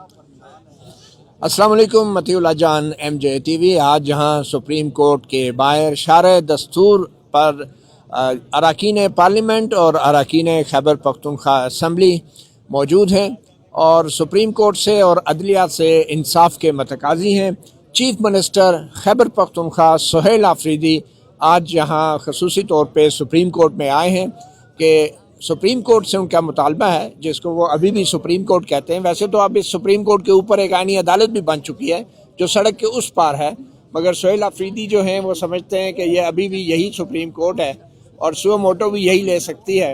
अस्सलाम वालेकुम मतीउल्लाह जान MJ TV। आज जहां सुप्रीम कोर्ट के बाहर शारे दस्तूर पर अरकान पार्लियामेंट और अरकान खैबर पख्तूनख्वा असम्बली मौजूद हैं और सुप्रीम कोर्ट से और अदलिया से इंसाफ के मतकाजी हैं। चीफ मिनिस्टर खैबर पख्तूनख्वा सुहेल आफरीदी आज यहाँ खसूसी तौर पे सुप्रीम कोर्ट में आए हैं कि सुप्रीम कोर्ट से उनका मुतालबा है, जिसको वो अभी भी सुप्रीम कोर्ट कहते हैं। वैसे तो अब इस सुप्रीम कोर्ट के ऊपर एक आईनी अदालत भी बन चुकी है जो सड़क के उस पार है, मगर सुहेल आफरीदी जो हैं वो समझते हैं कि ये अभी भी यही सुप्रीम कोर्ट है और सुओ मोटो भी यही ले सकती है,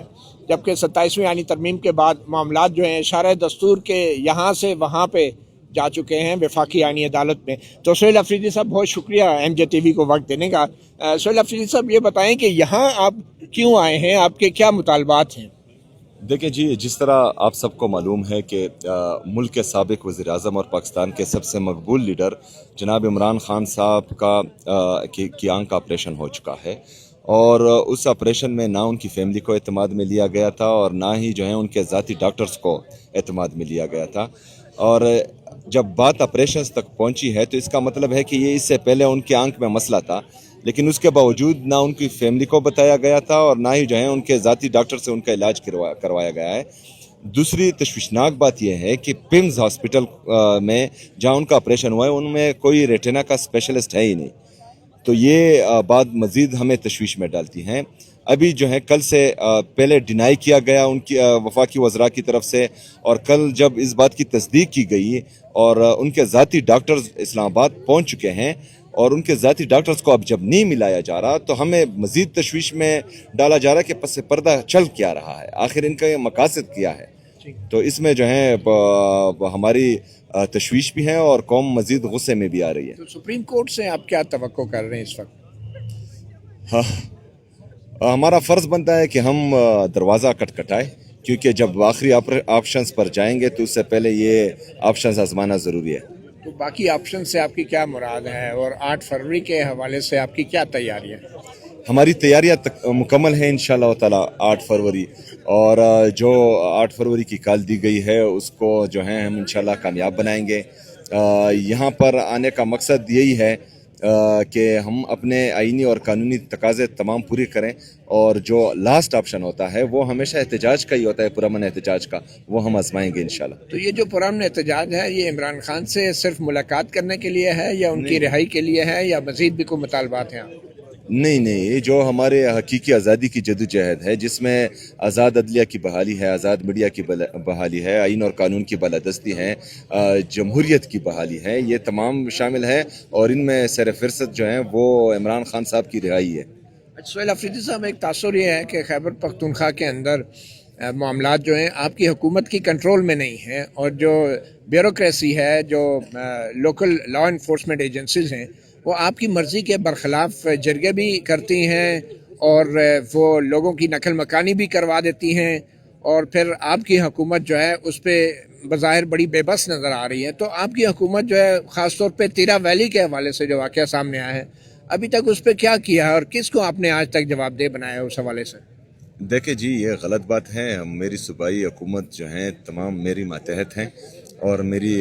जबकि 27वीं आईनी तरमीम के बाद मामलात जो हैं इशारे दस्तूर के यहाँ से वहाँ पे जा चुके हैं वफाकी आईनी अदालत में। तो सुहेल आफरीदी साहब बहुत शुक्रिया MJ TV को वक्त देने का। सुहेल आफरीदी साहब ये बताएं कि यहाँ आप क्यों आए हैं, आपके क्या मुतालबात हैं? देखिए जी, जिस तरह आप सबको मालूम है कि मुल्क के साबिक वज़ीर-ए-आज़म और पाकिस्तान के सबसे मकबूल लीडर जनाब इमरान खान साहब की आंख का ऑपरेशन हो चुका है और उस ऑपरेशन में ना उनकी फैमिली को एतमाद में लिया गया था और ना ही जो है उनके ज़ाती डॉक्टर्स को एतमाद में लिया गया था। और जब बात ऑपरेशन तक पहुंची है तो इसका मतलब है कि ये इससे पहले उनके आंख में मसला था, लेकिन उसके बावजूद ना उनकी फैमिली को बताया गया था और ना ही जो है उनके ज़ाती डॉक्टर से उनका इलाज करवाया गया है। दूसरी तशवीशनाक बात यह है कि पिम्स हॉस्पिटल में जहां उनका ऑपरेशन हुआ है उनमें कोई रेटिना का स्पेशलिस्ट है ही नहीं। तो ये बात मज़ीद हमें तशवीश में डालती हैं। अभी जो है कल से पहले डिनाई किया गया उनकी वफाकी वज़रा की तरफ से, और कल जब इस बात की तस्दीक की गई और उनके ज़ाती डॉक्टर्स इस्लामाबाद पहुंच चुके हैं और उनके ज़ाती डॉक्टर्स को अब जब नहीं मिलाया जा रहा तो हमें मज़ीद तशवीश में डाला जा रहा है कि पस पर्दा चल क्या रहा है, आखिर इनका ये मकासद क्या है। तो इसमें जो है हमारी तशवीश भी है और कौम मज़ीद गुस्से में भी आ रही है। तो सुप्रीम कोर्ट से आप क्या तवक्को कर रहे हैं इस वक्त? हाँ, हमारा फ़र्ज़ बनता है कि हम दरवाज़ा खटखटाएं, क्योंकि जब आखिरी ऑप्शंस पर जाएंगे तो उससे पहले ये ऑप्शंस आजमाना ज़रूरी है। तो बाकी ऑप्शन से आपकी क्या मुराद है और 8 फरवरी के हवाले से आपकी क्या तैयारी है? हमारी तैयारियां मुकम्मल हैं इंशाअल्लाह ताला 8 फरवरी, और जो 8 फरवरी की कॉल दी गई है उसको जो है हम इंशाअल्लाह कामयाब बनाएंगे। यहाँ पर आने का मकसद यही है कि हम अपने आईनी और कानूनी तकाज़े तमाम पूरी करें, और जो लास्ट ऑप्शन होता है वो हमेशा एहतजाज का ही होता है, पुरअमन एहतजाज का, वो हम आजमाएंगे इंशाल्लाह। तो ये जो पुरअमन एहतजाज है ये इमरान खान से सिर्फ मुलाकात करने के लिए है या उनकी रिहाई के लिए है या मज़ीद भी कोई मुतालबात हैं? नहीं, ये जो हमारे हकीकी आज़ादी की जदोजहद है, जिसमें आज़ाद अदलिया की बहाली है, आज़ाद मीडिया की बहाली है, आइन और कानून की बालादस्ती है, जमहूरियत की बहाली है, ये तमाम शामिल है, और इनमें सर फ़हरिस्त जो है वो इमरान खान साहब की रिहाई है। सुहेल आफरीदी साहब, एक तासुर ये है कि खैबर पख्तूनख्वा के अंदर मामलात जो हैं आपकी हुकूमत की कंट्रोल में नहीं हैं और जो ब्यूरोक्रेसी है, जो लोकल लॉ इन्फोर्समेंट एजेंसीज हैं, वो आपकी मर्ज़ी के बरखिलाफ जरगे भी करती हैं और वो लोगों की नकल मकानी भी करवा देती हैं, और फिर आपकी हुकूमत जो है उस पर बज़ाहिर बड़ी बेबस नज़र आ रही है। तो आपकी हुकूमत जो है ख़ास तौर पे तीरा वैली के हवाले से जो वाक़या सामने आया है, अभी तक उस पर क्या किया है और किसको आपने आज तक जवाबदेह बनाया है उस हवाले से? देखे जी, ये गलत बात है। मेरी सूबाई हुकूमत जो है तमाम मेरी मातहत हैं, और मेरी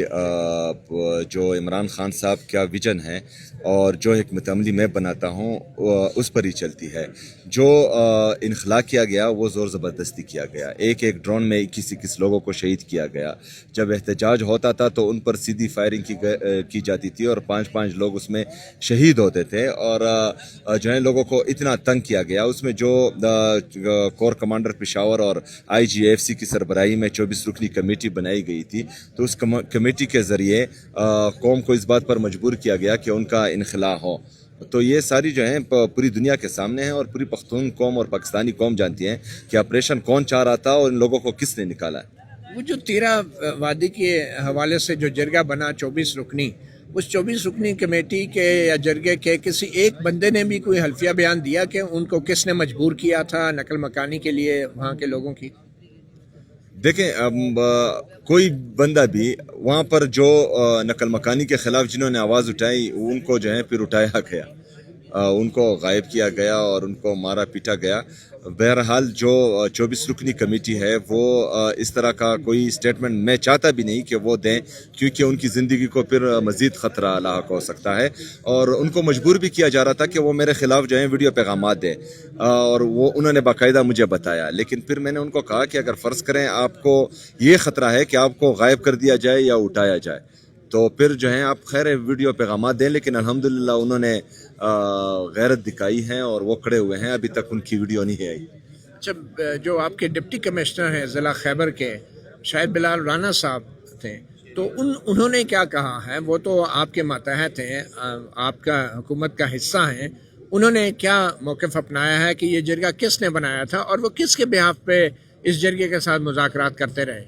जो इमरान खान साहब का विजन है और जो हिकमत अमली मैं बनाता हूँ उस पर ही चलती है। जो इनखला किया गया वो ज़ोर ज़बरदस्ती किया गया, एक ड्रोन में 21 लोगों को शहीद किया गया। जब एहतजाज होता था तो उन पर सीधी फायरिंग की जाती थी और 5-5 लोग उसमें शहीद होते थे, और जो है लोगों को इतना तंग किया गया। उसमें जो कोर कमांडर पेशावर और IGFC की सरबराही में 24 रुकनी कमेटी बनाई गई थी, तो उस कमेटी के ज़रिए कौम को इस बात पर मजबूर किया गया कि उनका इनखला हो। तो ये सारी जो है पूरी दुनिया के सामने है, और पूरी पख्तून कौम और पाकिस्तानी कौम जानती है कि ऑपरेशन कौन चाह रहा था और इन लोगों को किसने निकाला है। वो जो 13 वादी के हवाले से जो जरगा बना 24 रुकनी, उस 24 रुकनी कमेटी के या जरगे के किसी एक बंदे ने भी कोई हल्फिया बयान दिया कि उनको किसने मजबूर किया था नकल मकानी के लिए वहाँ के लोगों की? देखें, कोई बंदा भी वहाँ पर जो नकल मकानी के ख़िलाफ़ जिन्होंने आवाज़ उठाई उनको जो है फिर उठाया गया। उनको गायब किया गया और उनको मारा पीटा गया। बहरहाल जो 24 रुकनी कमेटी है वो इस तरह का कोई स्टेटमेंट मैं चाहता भी नहीं कि वो दें, क्योंकि उनकी ज़िंदगी को फिर मज़ीद ख़तरा लाहक हो सकता है। और उनको मजबूर भी किया जा रहा था कि वो मेरे ख़िलाफ़ जो है वीडियो पैगामात दें, और वो उन्होंने बाकायदा मुझे बताया। लेकिन फिर मैंने उनको कहा कि अगर फ़र्ज़ करें आपको ये ख़तरा है कि आपको गायब कर दिया जाए या उठाया जाए, तो फिर जो है आप खैर वीडियो पैगामात दें। लेकिन अल्हम्दुलिल्लाह उन्होंने गैरत दिखाई है और वो खड़े हुए हैं, अभी तक उनकी वीडियो नहीं आई। अच्छा, जो आपके डिप्टी कमिश्नर हैं ज़िला खैबर के, शायद बिलाल राना साहब थे, तो उन्होंने क्या कहा है? वो तो आपके मातहत हैं, आपका हुकूमत का हिस्सा हैं। उन्होंने क्या मौक़िफ़ अपनाया है कि ये जरगा किसने बनाया था और वो किसके बिहाफ पे इस जरगे के साथ मुज़ाकरात करते रहे?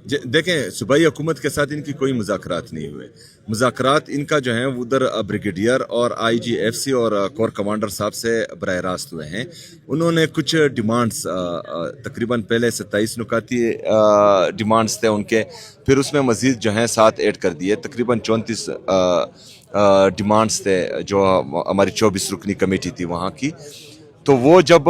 देखें, सूबाई हुकूमत के साथ इनकी कोई मुज़ाकरात नहीं हुए। मुज़ाकरात इनका जो है उधर ब्रिगेडियर और IGFC और कोर कमांडर साहब से बराह रास्त हुए हैं। उन्होंने कुछ डिमांड्स, तकरीबन पहले 27 नुकाती डिमांड्स थे उनके, फिर उसमें मज़ीद जो हैं 7 ऐड कर दिए, तकरीबन 34 डिमांड्स थे जो हमारी 24 रुकनी कमेटी थी वहाँ की। तो वो जब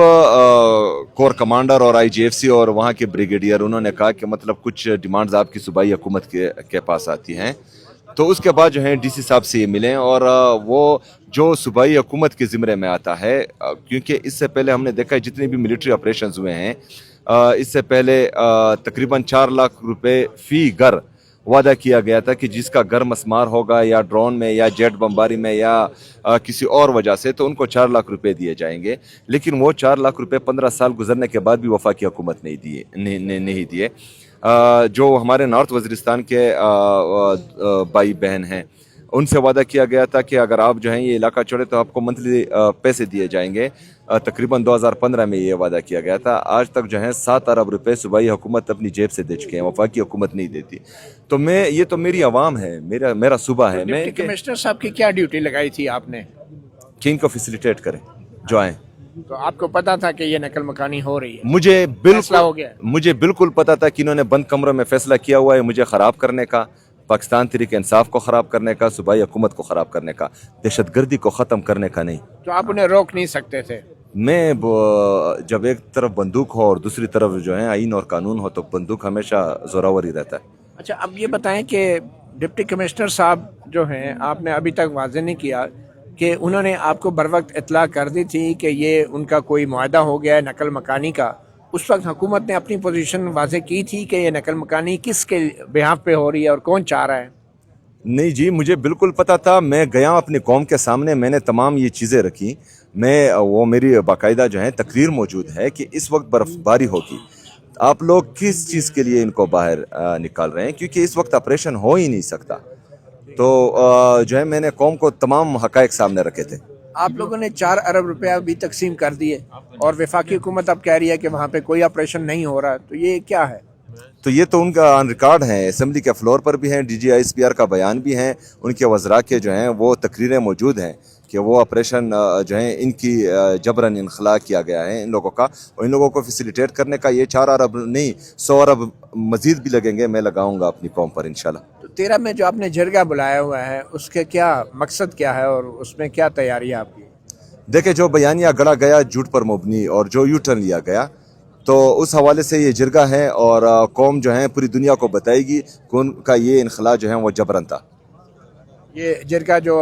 कोर कमांडर और IGFC और वहाँ के ब्रिगेडियर उन्होंने कहा कि मतलब कुछ डिमांड्स आपकी सूबाई हुकूमत के पास आती हैं, तो उसके बाद जो है DC साहब से ये मिले और वो जो सूबाई हुकूमत के ज़िम्मे में आता है, क्योंकि इससे पहले हमने देखा है जितने भी मिलिट्री ऑपरेशंस हुए हैं, इससे पहले तकरीबन 4 लाख रुपए फ़ी घर वादा किया गया था कि जिसका घर मसमार होगा या ड्रोन में या जेट बमबारी में या किसी और वजह से, तो उनको 4 लाख रुपए दिए जाएंगे। लेकिन वो 4 लाख रुपए 15 साल गुजरने के बाद भी वफाकी हुकूमत नहीं दिए। जो हमारे नॉर्थ वज़ीरिस्तान के भाई बहन हैं, उनसे वादा किया गया था कि अगर आप जो हैं ये इलाका छोड़े तो आपको मंथली पैसे दिए जाएंगे। तकरीबन 2015 में ये वादा किया गया था। आज तक जो है 7 अरब रुपए सूबाई हुकूमत अपनी जेब से दे चुके हैं, वफाकी हुकूमत नहीं देती। तो ये तो मेरी आवाम है, मेरा सूबा है। मैं कमिश्नर साहब की क्या ड्यूटी लगाई थी आपने? कि इनको फैसिलिटेट करें जो आए। तो आपको पता था कि ये नकल मकानी हो रही है? मुझे बिल्कुल पता था कि इन्होंने बंद कमरों में फैसला किया हुआ है मुझे ख़राब करने का, पाकिस्तान तहरीक इंसाफ को ख़राब करने का, सूबाई हुकूमत को ख़राब करने का, दहशतगर्दी को ख़त्म करने का नहीं। तो आप उन्हें रोक नहीं सकते थे? मैं जब एक तरफ बंदूक हो और दूसरी तरफ जो है आइन और कानून हो, तो बंदूक हमेशा जोरावर ही रहता है। अच्छा, अब ये बताएं कि डिप्टी कमिश्नर साहब जो हैं, आपने अभी तक वाज़ेह नहीं किया कि उन्होंने आपको बर वक्त इत्तला कर दी थी कि ये उनका कोई मुआहदा हो गया है नकल मकानी का। उस वक्त हुकूमत ने अपनी पोजीशन वाज़ेह की थी कि ये नकल मकानी किसके बिहाफ पे हो रही है और कौन चाह रहा है? नहीं जी, मुझे बिल्कुल पता था। मैं गया अपनी कौम के सामने, मैंने तमाम ये चीज़ें रखी। वो मेरी बाकायदा जो है तकरीर मौजूद है कि इस वक्त बर्फबारी होगी, आप लोग किस चीज़ के लिए इनको बाहर निकाल रहे हैं, क्योंकि इस वक्त ऑपरेशन हो ही नहीं सकता। तो जो है मैंने कौम को तमाम हक़ाइक़ सामने रखे थे। आप लोगों ने 4 अरब रुपया भी तकसीम कर दिए और वफाकी हुकूमत अब कह रही है कि वहाँ पे कोई ऑपरेशन नहीं हो रहा, तो ये क्या है? तो ये तो उनका ऑन रिकॉर्ड है, असेंबली के फ्लोर पर भी हैं, DG ISPR का बयान भी है, उनके वज़रा के जो हैं वो तकरीरें मौजूद हैं कि वो ऑपरेशन जो है इनकी जबरन इनखला किया गया है इन लोगों का, और इन लोगों को फैसिलिटेट करने का ये 4 अरब नहीं 100 अरब मज़ीद भी लगेंगे, मैं लगाऊंगा अपनी कौम पर इंशाल्लाह। तो 13 में जो आपने जरगा बुलाया हुआ है उसके क्या मकसद क्या है और उसमें क्या तैयारी है आपकी? देखे, जो बयानिया गढ़ा गया झूठ पर मुबनी और जो यू टर्न लिया गया, तो उस हवाले से ये जरगा है और कौम जो है पूरी दुनिया को बताएगी कि उनका ये इनखला जो है वो जबरन था। ये जरगा जो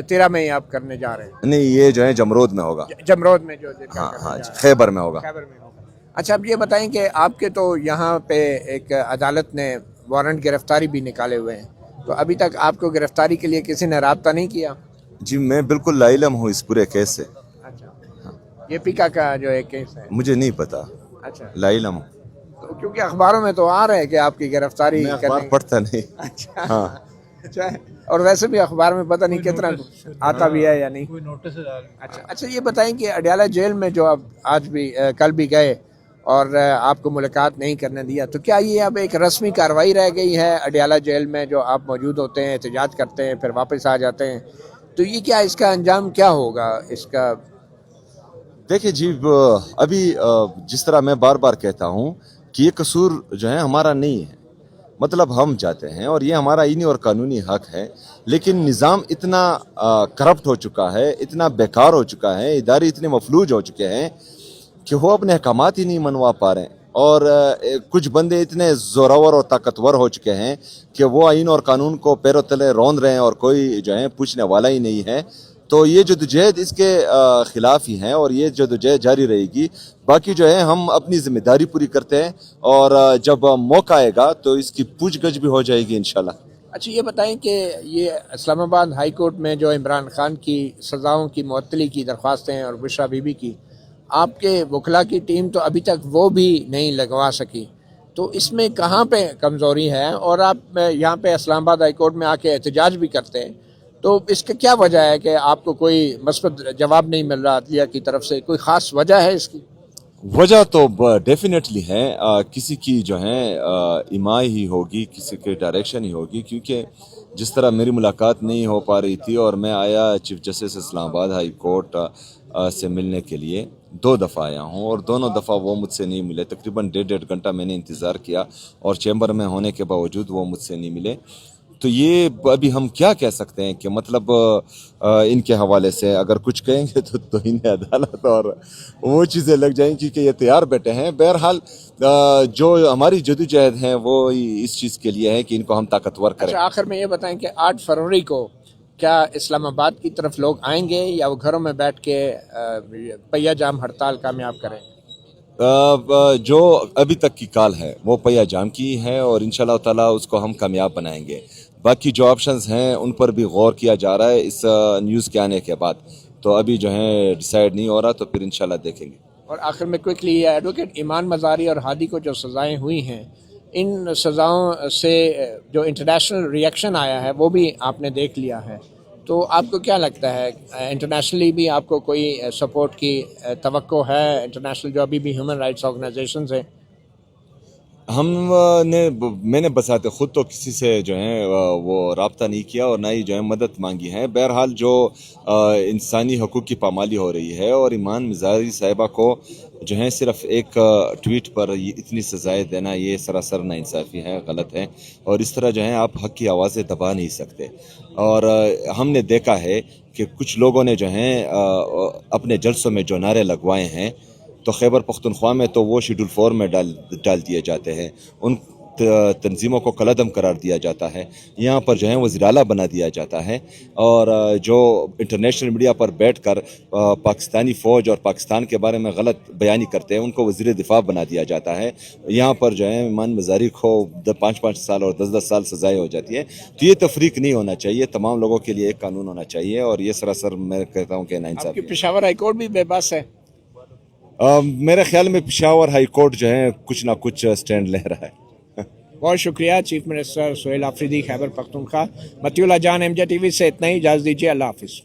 13 में ही आप करने जा रहे हैं? नहीं, ये जो है जमरोद में होगा। जमरोद में जो जरगा हाँ, खैबर में होगा। अच्छा, अब ये बताएं कि आपके तो यहाँ पे एक अदालत ने वारंट गिरफ्तारी भी निकाले हुए हैं, तो अभी तक आपको गिरफ्तारी के लिए किसी ने राब्ता नहीं किया? जी, मैं बिल्कुल लाइलम हूँ इस पूरे केस से। अच्छा, ये पिका का जो एक केस है? मुझे नहीं पता। अच्छा, लाइलम तो क्योंकि अखबारों में तो आ रहे हैं कि आपकी गिरफ्तारी अखबार पढ़ता नहीं। अच्छा, हाँ, अच्छा, और वैसे भी अखबार में पता नहीं कितना आता भी है या नहीं। कोई नोटिस अच्छा, ये बताएं कि अडयाला जेल में जो आप आज भी कल भी गए और आपको मुलाकात नहीं करने दिया, तो क्या ये अब एक रस्मी कार्रवाई रह गई है अडयाला जेल में, जो आप मौजूद होते हैं, एहतजाज करते हैं, फिर वापस आ जाते हैं, तो ये क्या इसका अंजाम क्या होगा इसका? देखिए जी, अभी जिस तरह मैं बार बार कहता हूँ कि ये कसूर जो है हमारा नहीं है, مطلب ہم چاہتے ہیں اور یہ ہمارا آئینی اور قانونی حق ہے، لیکن نظام اتنا کرپٹ ہو چکا ہے، اتنا بیکار ہو چکا ہے، ادارے اتنے مفلوج ہو چکے ہیں کہ وہ اپنے احکامات ہی نہیں منوا پا رہے ہیں، اور کچھ بندے اتنے زوراور اور طاقتور ہو چکے ہیں کہ وہ آئین اور قانون کو پیروں تلے روند رہے ہیں اور کوئی جو ہے پوچھنے والا ہی نہیں ہے۔ تو یہ جدوجہد اس کے خلاف ہی ہیں اور یہ جدوجہد جاری رہے گی۔ باقی جو ہے ہم اپنی ذمہ داری پوری کرتے ہیں اور جب موقع آئے گا تو اس کی پوچھ گچھ بھی ہو جائے گی انشاءاللہ۔ اچھا یہ بتائیں کہ یہ اسلام آباد ہائی کورٹ میں جو عمران خان کی سزاؤں کی معطلی کی درخواستیں اور بشرا بی بی کی، آپ کے وکلاء کی ٹیم تو ابھی تک وہ بھی نہیں لگوا سکی، تو اس میں کہاں پہ کمزوری ہے؟ اور آپ یہاں پہ اسلام آباد ہائی کورٹ میں آ کے احتجاج بھی کرتے ہیں، تو اس کا کیا وجہ ہے کہ آپ کو کوئی مثبت جواب نہیں مل رہا عدلیہ کی طرف سے؟ کوئی خاص وجہ ہے اس کی؟ وجہ تو ڈیفینیٹلی ہے، کسی کی جو ہے ایمائی ہی ہوگی، کسی کے ڈائریکشن ہی ہوگی، کیونکہ جس طرح میری ملاقات نہیں ہو پا رہی تھی اور میں آیا چیف جسٹس اسلام آباد ہائی کورٹ سے ملنے کے لیے، 2 دفعہ آیا ہوں اور دونوں دفعہ وہ مجھ سے نہیں ملے، تقریباً 1.5 گھنٹہ میں نے انتظار کیا اور چیمبر میں ہونے کے باوجود وہ مجھ سے نہیں ملے۔ تو یہ ابھی ہم کیا کہہ سکتے ہیں کہ مطلب ان کے حوالے سے اگر کچھ کہیں گے تو انہیں عدالت اور وہ چیزیں لگ جائیں کیونکہ یہ تیار بیٹھے ہیں۔ بہرحال جو ہماری جدوجہد ہیں وہ اس چیز کے لیے ہے کہ ان کو ہم طاقتور کریں۔ اچھا آخر میں یہ بتائیں کہ 8 فروری کو کیا اسلام آباد کی طرف لوگ آئیں گے یا وہ گھروں میں بیٹھ کے پہیہ جام ہڑتال کامیاب کریں؟ جو ابھی تک کی کال ہے وہ پہیہ جام کی ہے اور انشاءاللہ تعالیٰ اس کو ہم کامیاب بنائیں گے۔ باقی جو آپشنز ہیں ان پر بھی غور کیا جا رہا ہے اس نیوز کے آنے کے بعد، تو ابھی جو ہے ڈیسائیڈ نہیں ہو رہا، تو پھر انشاءاللہ دیکھیں گے۔ اور آخر میں کوئکلی ایڈوکیٹ ایمان مزاری اور ہادی کو جو سزائیں ہوئی ہیں، ان سزاؤں سے جو انٹرنیشنل ریئیکشن آیا ہے وہ بھی آپ نے دیکھ لیا ہے، تو آپ کو کیا لگتا ہے انٹرنیشنلی بھی آپ کو کوئی سپورٹ کی توقع ہے؟ انٹرنیشنل جو ابھی بھی ہیومن رائٹس آرگنائزیشنز ہیں، میں نے بذات خود تو کسی سے جو ہے وہ رابطہ نہیں کیا اور نہ ہی جو ہے مدد مانگی ہے۔ بہرحال جو انسانی حقوق کی پامالی ہو رہی ہے اور ایمان مزاری صاحبہ کو جو ہے صرف ایک ٹویٹ پر اتنی سزائیں دینا، یہ سراسر ناانصافی ہے، غلط ہے، اور اس طرح جو ہے آپ حق کی آوازیں دبا نہیں سکتے۔ اور ہم نے دیکھا ہے کہ کچھ لوگوں نے جو ہیں اپنے جلسوں میں جو نعرے لگوائے ہیں، تو خیبر پختونخوا میں تو وہ شیڈول 4 میں ڈال دیے جاتے ہیں، ان تنظیموں کو کالعدم قرار دیا جاتا ہے، یہاں پر جو ہے وزیر اعلیٰ بنا دیا جاتا ہے، اور جو انٹرنیشنل میڈیا پر بیٹھ کر پاکستانی فوج اور پاکستان کے بارے میں غلط بیانی کرتے ہیں ان کو وزیر دفاع بنا دیا جاتا ہے، یہاں پر جو ہے ایمان مزاری کو 5 سال اور 10 سال سزائیں ہو جاتی ہیں۔ تو یہ تفریق نہیں ہونا چاہیے، تمام لوگوں کے لیے ایک قانون ہونا چاہیے، اور یہ سراسر میں کہتا ہوں کہ آپ ناانصافی کی ہے۔ پشاور ہائی کورٹ بھی بے بس ہے؟ میرے خیال میں پشاور ہائی کورٹ جو ہے کچھ نہ کچھ سٹینڈ لے رہا ہے۔ بہت شکریہ چیف منسٹر سہیل آفریدی خیبر پختونخوا۔ مطیع اللہ جان، MJ TV سے اتنا ہی، اجازت دیجیے، اللہ حافظ۔